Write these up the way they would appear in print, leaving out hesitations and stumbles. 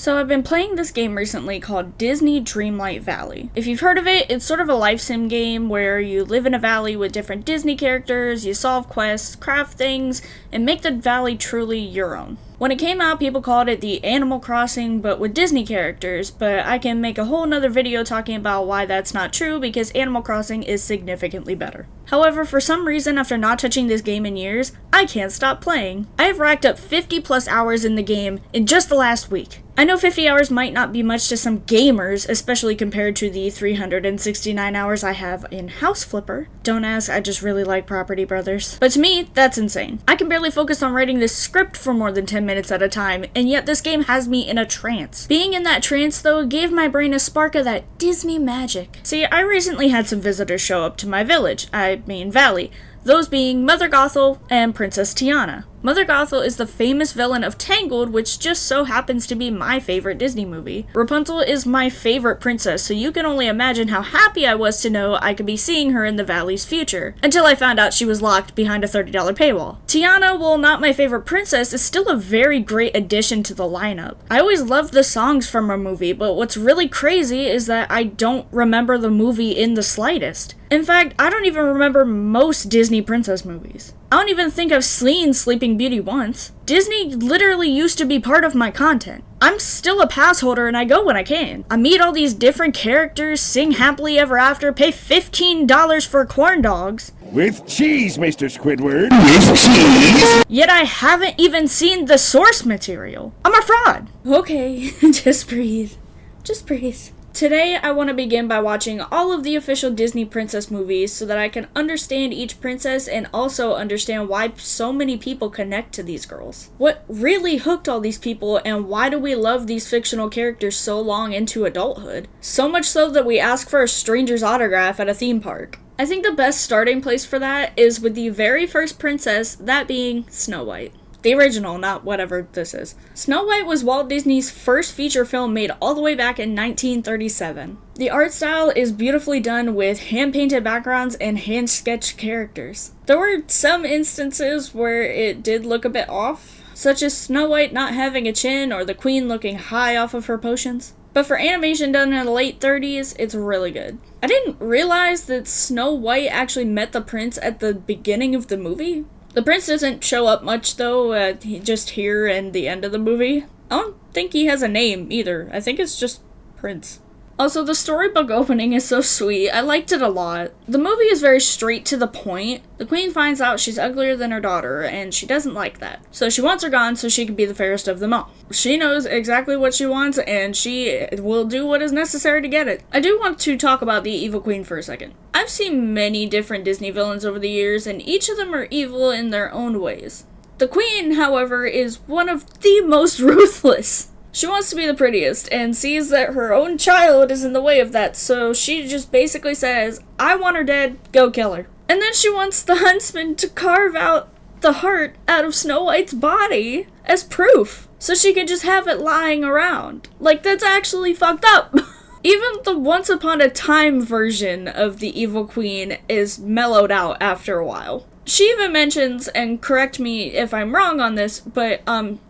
So I've been playing this game recently called Disney Dreamlight Valley. If you've heard of it, it's sort of a life sim game where you live in a valley with different Disney characters, you solve quests, craft things, and make the valley truly your own. When it came out, people called it the Animal Crossing, but with Disney characters, but I can make a whole nother video talking about why that's not true because Animal Crossing is significantly better. However, for some reason, after not touching this game in years, I can't stop playing. I have racked up 50 plus hours in the game in just the last week. I know 50 hours might not be much to some gamers, especially compared to the 369 hours I have in House Flipper. Don't ask, I just really like Property Brothers. But to me, that's insane. I can barely focus on writing this script for more than 10 minutes at a time, and yet this game has me in a trance. Being in that trance, though, gave my brain a spark of that Disney magic. See, I recently had some visitors show up to my village, valley, those being Mother Gothel and Princess Tiana. Mother Gothel is the famous villain of Tangled, which just so happens to be my favorite Disney movie. Rapunzel is my favorite princess, so you can only imagine how happy I was to know I could be seeing her in the valley's future, until I found out she was locked behind a $30 paywall. Tiana, while not my favorite princess, is still a very great addition to the lineup. I always loved the songs from her movie, but what's really crazy is that I don't remember the movie in the slightest. In fact, I don't even remember most Disney princess movies. I don't even think I've seen Sleeping Beauty once. Disney literally used to be part of my content. I'm still a pass holder and I go when I can. I meet all these different characters, sing happily ever after, pay $15 for corn dogs. With cheese, Mr. Squidward. With cheese? Yet I haven't even seen the source material. I'm a fraud. Okay, just breathe. Just breathe. Today, I want to begin by watching all of the official Disney princess movies so that I can understand each princess and also understand why so many people connect to these girls. What really hooked all these people and why do we love these fictional characters so long into adulthood? So much so that we ask for a stranger's autograph at a theme park. I think the best starting place for that is with the very first princess, that being Snow White. The original, not whatever this is. Snow White was Walt Disney's first feature film made all the way back in 1937. The art style is beautifully done with hand-painted backgrounds and hand-sketched characters. There were some instances where it did look a bit off, such as Snow White not having a chin or the Queen looking high off of her potions. But for animation done in the late 30s, it's really good. I didn't realize that Snow White actually met the prince at the beginning of the movie. The prince doesn't show up much though, just here and the end of the movie. I don't think he has a name either. I think it's just Prince. Also, the storybook opening is so sweet. I liked it a lot. The movie is very straight to the point. The queen finds out she's uglier than her daughter, and she doesn't like that. So she wants her gone so she can be the fairest of them all. She knows exactly what she wants, and she will do what is necessary to get it. I do want to talk about the evil queen for a second. I've seen many different Disney villains over the years, and each of them are evil in their own ways. The queen, however, is one of the most ruthless. She wants to be the prettiest, and sees that her own child is in the way of that, so she just basically says, I want her dead, go kill her. And then she wants the huntsman to carve out the heart out of Snow White's body as proof, so she can just have it lying around. Like, that's actually fucked up. Even the Once Upon a Time version of the evil queen is mellowed out after a while. She even mentions, and correct me if I'm wrong on this, but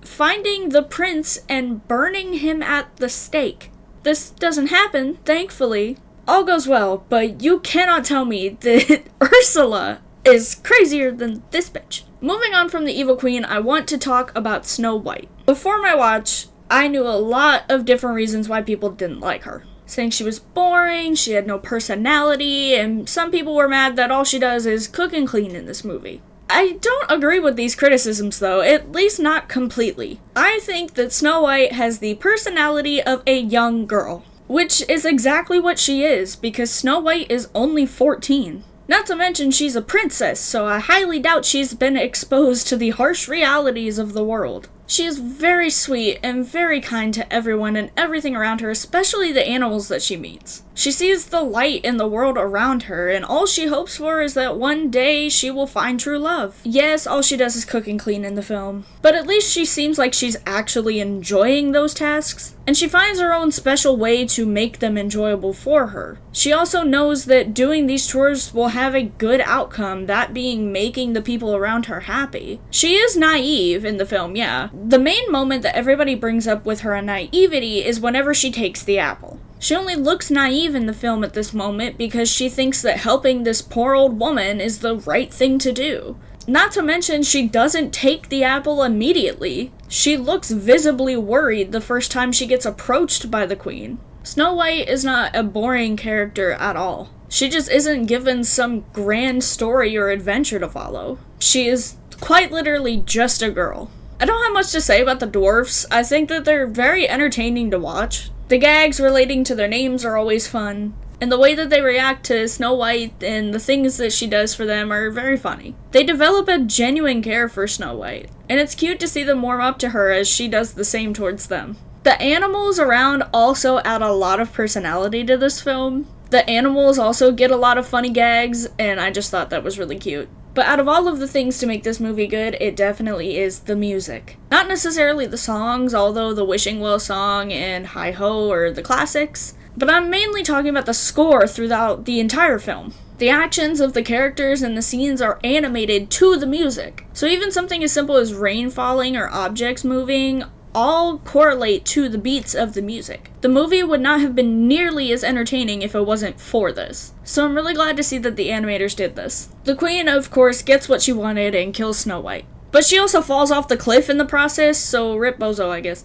finding the prince and burning him at the stake. This doesn't happen, thankfully. All goes well, but you cannot tell me that Ursula is crazier than this bitch. Moving on from the evil queen, I want to talk about Snow White. Before my watch, I knew a lot of different reasons why people didn't like her. Saying she was boring, she had no personality, and some people were mad that all she does is cook and clean in this movie. I don't agree with these criticisms though, at least not completely. I think that Snow White has the personality of a young girl, which is exactly what she is, because Snow White is only 14. Not to mention she's a princess, so I highly doubt she's been exposed to the harsh realities of the world. She is very sweet and very kind to everyone and everything around her, especially the animals that she meets. She sees the light in the world around her, and all she hopes for is that one day she will find true love. Yes, all she does is cook and clean in the film, but at least she seems like she's actually enjoying those tasks. and she finds her own special way to make them enjoyable for her. She also knows that doing these chores will have a good outcome, that being making the people around her happy. She is naive in the film, yeah. The main moment that everybody brings up with her naivety is whenever she takes the apple. She only looks naive in the film at this moment because she thinks that helping this poor old woman is the right thing to do. Not to mention, she doesn't take the apple immediately. She looks visibly worried the first time she gets approached by the queen. Snow White is not a boring character at all. She just isn't given some grand story or adventure to follow. She is quite literally just a girl. I don't have much to say about the dwarfs. I think that they're very entertaining to watch. The gags relating to their names are always fun, and the way that they react to Snow White and the things that she does for them are very funny. They develop a genuine care for Snow White, and it's cute to see them warm up to her as she does the same towards them. The animals around also add a lot of personality to this film. The animals also get a lot of funny gags, and I just thought that was really cute. But out of all of the things to make this movie good, it definitely is the music. Not necessarily the songs, although the Wishing Well song and Hi Ho are the classics, but I'm mainly talking about the score throughout the entire film. The actions of the characters and the scenes are animated to the music. So even something as simple as rain falling or objects moving all correlate to the beats of the music. The movie would not have been nearly as entertaining if it wasn't for this. So I'm really glad to see that the animators did this. The queen, of course, gets what she wanted and kills Snow White. But she also falls off the cliff in the process, so rip bozo, I guess.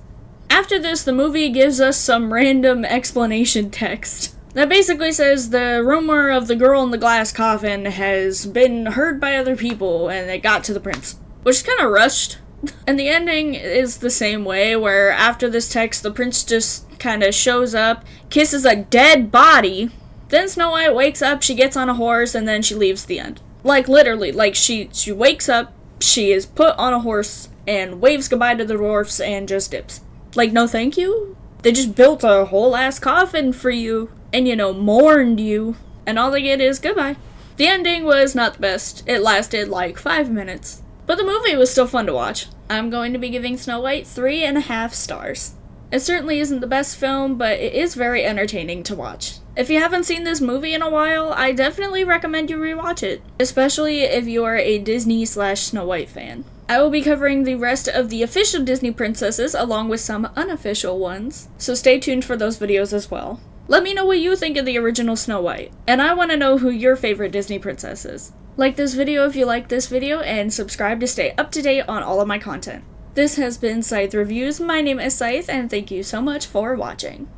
After this, the movie gives us some random explanation text that basically says the rumor of the girl in the glass coffin has been heard by other people and it got to the prince. Which is kind of rushed. And the ending is the same way, where after this text, the prince just kind of shows up, kisses a dead body, then Snow White wakes up, she gets on a horse, and then she leaves the end. Like, literally, like, she wakes up, she is put on a horse, and waves goodbye to the dwarfs, and just dips. Like, no thank you? They just built a whole ass coffin for you, and, mourned you, and all they get is goodbye. The ending was not the best. It lasted like 5 minutes. But the movie was still fun to watch. I'm going to be giving Snow White 3.5 stars. It certainly isn't the best film, but it is very entertaining to watch. If you haven't seen this movie in a while, I definitely recommend you rewatch it, especially if you are a Disney/Snow White fan. I will be covering the rest of the official Disney princesses along with some unofficial ones, so stay tuned for those videos as well. Let me know what you think of the original Snow White, and I want to know who your favorite Disney princess is. Like this video if you like this video, and subscribe to stay up to date on all of my content. This has been Scythe Reviews. My name is Scythe, and thank you so much for watching.